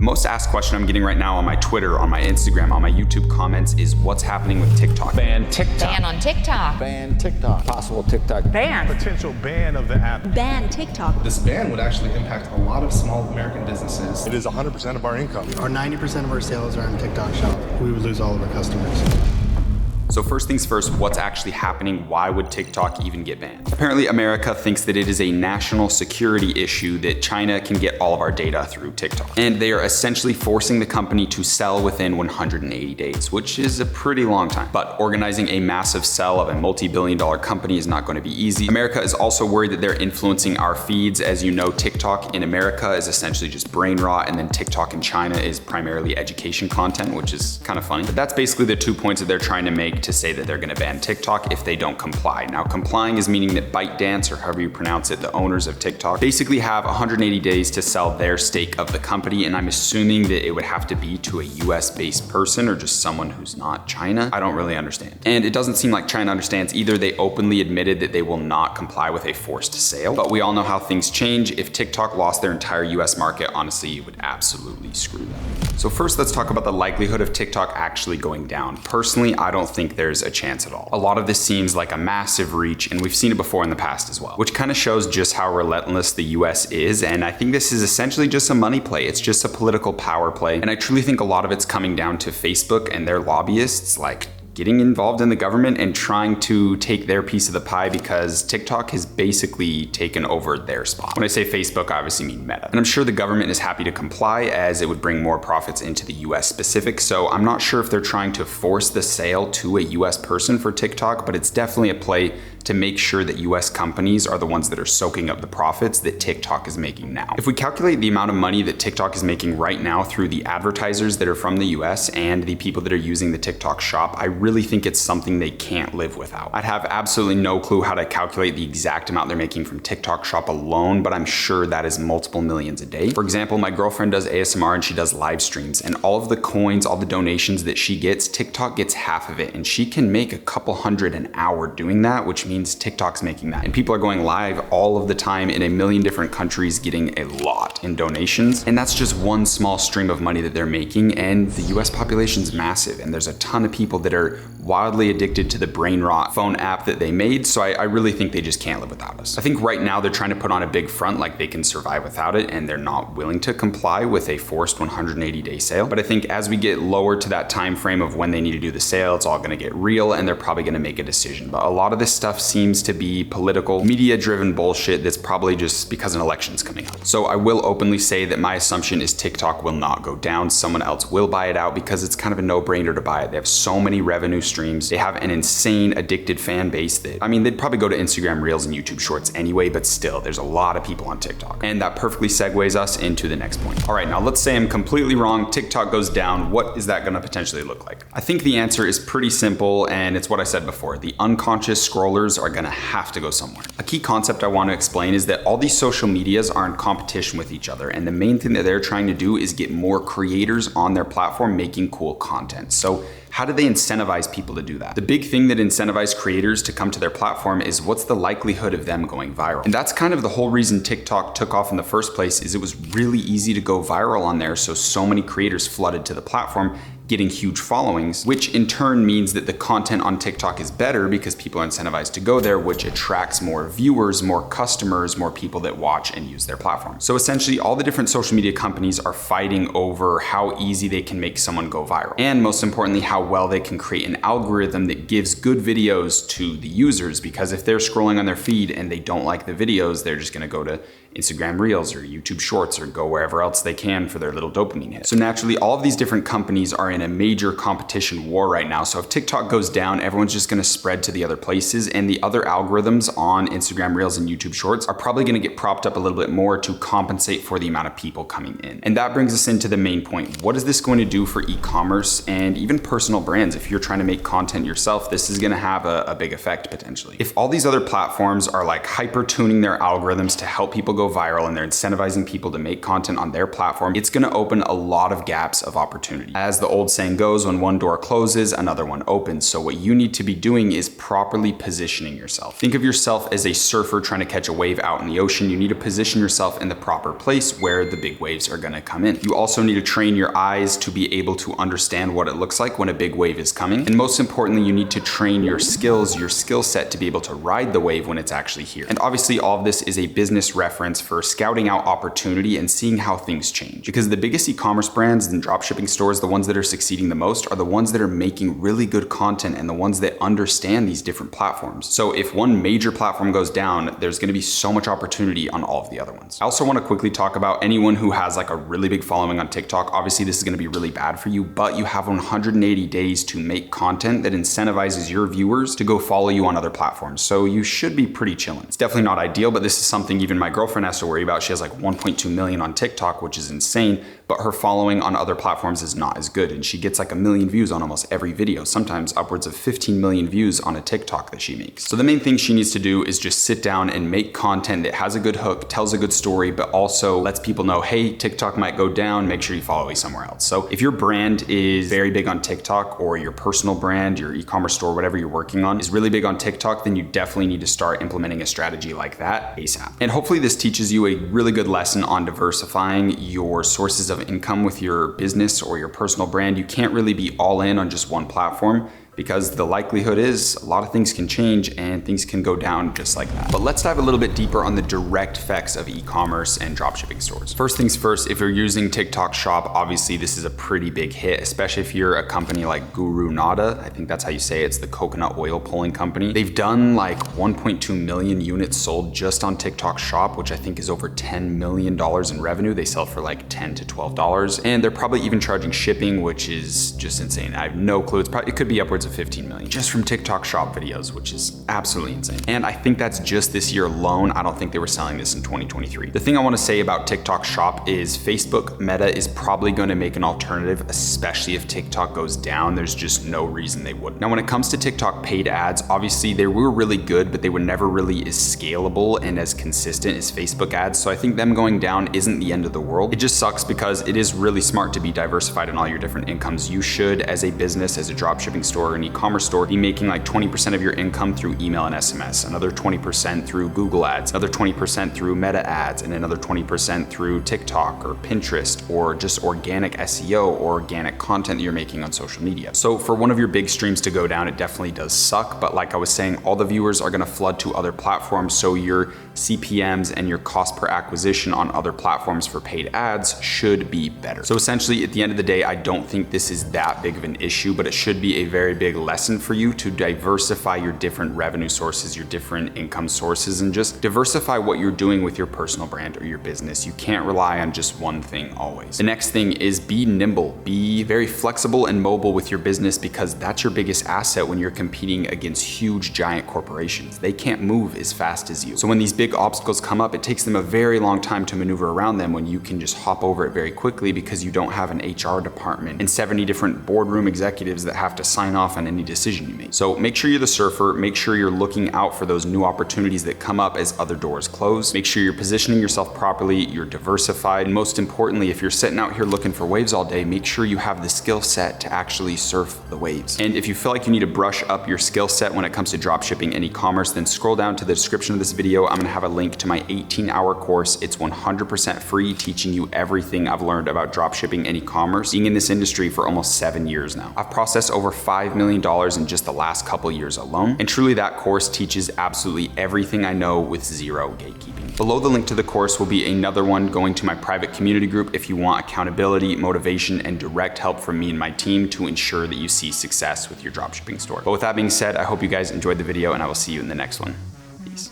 most asked question I'm getting right now on my Twitter, on my Instagram, on my YouTube comments is what's happening with TikTok. Ban TikTok. Ban on TikTok. Ban TikTok. Possible TikTok ban. Potential ban of the app. Ban TikTok. This ban would actually impact a lot of small American businesses. It is 100% of our income. Our 90% of our sales are in TikTok shop. We would lose all of our customers. So first things first, what's actually happening? Why would TikTok even get banned? Apparently, America thinks that it is a national security issue that China can get all of our data through TikTok. And they are essentially forcing the company to sell within 180 days, which is a pretty long time. But organizing a massive sell of a multi-billion-dollar company is not going to be easy. America is also worried that they're influencing our feeds. As you know, TikTok in America is essentially just brain rot, and then TikTok in China is primarily education content, which is kind of funny. But that's basically the 2 points that they're trying to make to say that they're gonna ban TikTok if they don't comply. Now, complying is meaning that ByteDance, or however you pronounce it, the owners of TikTok, basically have 180 days to sell their stake of the company, and I'm assuming that it would have to be to a US-based person or just someone who's not China. I don't really understand. And it doesn't seem like China understands either. They openly admitted that they will not comply with a forced sale, but we all know how things change. If TikTok lost their entire US market, honestly, it would absolutely screw them. So first, let's talk about the likelihood of TikTok actually going down. Personally, I don't think there's a chance at all. A lot of this seems like a massive reach, and we've seen it before in the past as well, which kind of shows just how relentless the US is. And I think this is essentially just a money play. It's just a political power play. And I truly think a lot of it's coming down to Facebook and their lobbyists, like getting involved in the government and trying to take their piece of the pie, because TikTok has basically taken over their spot. When I say Facebook, I obviously mean Meta. And I'm sure the government is happy to comply, as it would bring more profits into the US specific. So I'm not sure if they're trying to force the sale to a US person for TikTok, but it's definitely a play to make sure that US companies are the ones that are soaking up the profits that TikTok is making now. If we calculate the amount of money that TikTok is making right now through the advertisers that are from the US and the people that are using the TikTok shop, I really think it's something they can't live without. I'd have absolutely no clue how to calculate the exact amount they're making from TikTok shop alone, but I'm sure that is multiple millions a day. For example, my girlfriend does ASMR and she does live streams, and all of the coins, all the donations that she gets, TikTok gets half of it, and she can make a couple hundred an hour doing that, which means TikTok's making that. And people are going live all of the time in a million different countries getting a lot in donations. And that's just one small stream of money that they're making. And the US population's massive, and there's a ton of people that are wildly addicted to the brain rot phone app that they made. So I really think they just can't live without us. I think right now they're trying to put on a big front like they can survive without it, and they're not willing to comply with a forced 180-day sale. But I think as we get lower to that time frame of when they need to do the sale, it's all gonna get real, and they're probably gonna make a decision. But a lot of this stuff seems to be political, media-driven bullshit that's probably just because an election's coming up. So I will openly say that my assumption is TikTok will not go down. Someone else will buy it out, because it's kind of a no-brainer to buy it. They have so many revenue streams. They have an insane addicted fan base that, I mean, they'd probably go to Instagram Reels and YouTube Shorts anyway, but still, there's a lot of people on TikTok. And that perfectly segues us into the next point. All right, now let's say I'm completely wrong. TikTok goes down. What is that gonna potentially look like? I think the answer is pretty simple, and it's what I said before. The unconscious scrollers are gonna have to go somewhere. A key concept I want to explain is that all these social medias are in competition with each other, and the main thing that they're trying to do is get more creators on their platform making cool content. So how do they incentivize people to do that? The big thing that incentivizes creators to come to their platform is what's the likelihood of them going viral. And that's kind of the whole reason TikTok took off in the first place, is it was really easy to go viral on there, so many creators flooded to the platform, getting huge followings, which in turn means that the content on TikTok is better because people are incentivized to go there, which attracts more viewers, more customers, more people that watch and use their platform. So essentially, all the different social media companies are fighting over how easy they can make someone go viral. And most importantly, how well they can create an algorithm that gives good videos to the users, because if they're scrolling on their feed and they don't like the videos, they're just gonna go to Instagram Reels or YouTube Shorts or go wherever else they can for their little dopamine hit. So naturally, all of these different companies are in a major competition war right now. So if TikTok goes down, everyone's just gonna spread to the other places, and the other algorithms on Instagram Reels and YouTube Shorts are probably gonna get propped up a little bit more to compensate for the amount of people coming in. And that brings us into the main point. What is this going to do for e-commerce and even personal brands? If you're trying to make content yourself, this is gonna have a big effect potentially. If all these other platforms are like hyper tuning their algorithms to help people go go viral and they're incentivizing people to make content on their platform, it's gonna open a lot of gaps of opportunity. As the old saying goes, when one door closes, another one opens. So what you need to be doing is properly positioning yourself. Think of yourself as a surfer trying to catch a wave out in the ocean. You need to position yourself in the proper place where the big waves are gonna come in. You also need to train your eyes to be able to understand what it looks like when a big wave is coming. And most importantly, you need to train your skills, your skill set to be able to ride the wave when it's actually here. And obviously all of this is a business reference for scouting out opportunity and seeing how things change. Because the biggest e-commerce brands and dropshipping stores, the ones that are succeeding the most, are the ones that are making really good content and the ones that understand these different platforms. So if one major platform goes down, there's gonna be so much opportunity on all of the other ones. I also wanna quickly talk about anyone who has like a really big following on TikTok. Obviously this is gonna be really bad for you, but you have 180 days to make content that incentivizes your viewers to go follow you on other platforms. So you should be pretty chilling. It's definitely not ideal, but this is something even my girlfriend has to worry about. She has like 1.2 million on TikTok, which is insane, but her following on other platforms is not as good. And she gets like 1 million views on almost every video, sometimes upwards of 15 million views on a TikTok that she makes. So the main thing she needs to do is just sit down and make content that has a good hook, tells a good story, but also lets people know, hey, TikTok might go down, make sure you follow me somewhere else. So if your brand is very big on TikTok, or your personal brand, your e-commerce store, whatever you're working on is really big on TikTok, then you definitely need to start implementing a strategy like that ASAP. And hopefully this teaches you a really good lesson on diversifying your sources of income with your business or your personal brand. You can't really be all in on just one platform, because the likelihood is a lot of things can change and things can go down just like that. But let's dive a little bit deeper on the direct effects of e-commerce and dropshipping stores. First things first, if you're using TikTok Shop, obviously this is a pretty big hit, especially if you're a company like Guru Nada. I think that's how you say it. It's the coconut oil pulling company. They've done like 1.2 million units sold just on TikTok Shop, which I think is over $10 million in revenue. They sell for like $10 to $12. And they're probably even charging shipping, which is just insane. I have no clue. It could be upwards of 15 million just from TikTok Shop videos, which is absolutely insane. And I think that's just this year alone. I don't think they were selling this in 2023. The thing I want to say about TikTok Shop is Facebook Meta is probably going to make an alternative, especially if TikTok goes down. There's just no reason they wouldn't. Now, when it comes to TikTok paid ads, obviously they were really good, but they were never really as scalable and as consistent as Facebook ads. So I think them going down isn't the end of the world. It just sucks because it is really smart to be diversified in all your different incomes. You should, as a business, as a dropshipping store, an e-commerce store, be making like 20% of your income through email and SMS, another 20% through Google ads, another 20% through Meta ads, and another 20% through TikTok or Pinterest, or just organic SEO or organic content that you're making on social media. So for one of your big streams to go down, it definitely does suck. But like I was saying, all the viewers are gonna flood to other platforms. So your CPMs and your cost per acquisition on other platforms for paid ads should be better. So essentially at the end of the day, I don't think this is that big of an issue, but it should be a very big lesson for you to diversify your different revenue sources, your different income sources, and just diversify what you're doing with your personal brand or your business. You can't rely on just one thing always. The next thing is be nimble, be very flexible and mobile with your business, because that's your biggest asset when you're competing against huge giant corporations. They can't move as fast as you. So when these big obstacles come up, it takes them a very long time to maneuver around them, when you can just hop over it very quickly because you don't have an HR department and 70 different boardroom executives that have to sign off on any decision you make. So make sure you're the surfer, make sure you're looking out for those new opportunities that come up as other doors close. Make sure you're positioning yourself properly, you're diversified, and most importantly, if you're sitting out here looking for waves all day, make sure you have the skill set to actually surf the waves. And if you feel like you need to brush up your skill set when it comes to dropshipping and e-commerce, then scroll down to the description of this video. I'm gonna have a link to my 18-hour course. It's 100% free, teaching you everything I've learned about dropshipping and e-commerce, being in this industry for almost 7 years now. I've processed over $5 million in just the last couple years alone. And truly that course teaches absolutely everything I know with zero gatekeeping. Below the link to the course will be another one going to my private community group if you want accountability, motivation, and direct help from me and my team to ensure that you see success with your dropshipping store. But with that being said, I hope you guys enjoyed the video, and I will see you in the next one. Peace.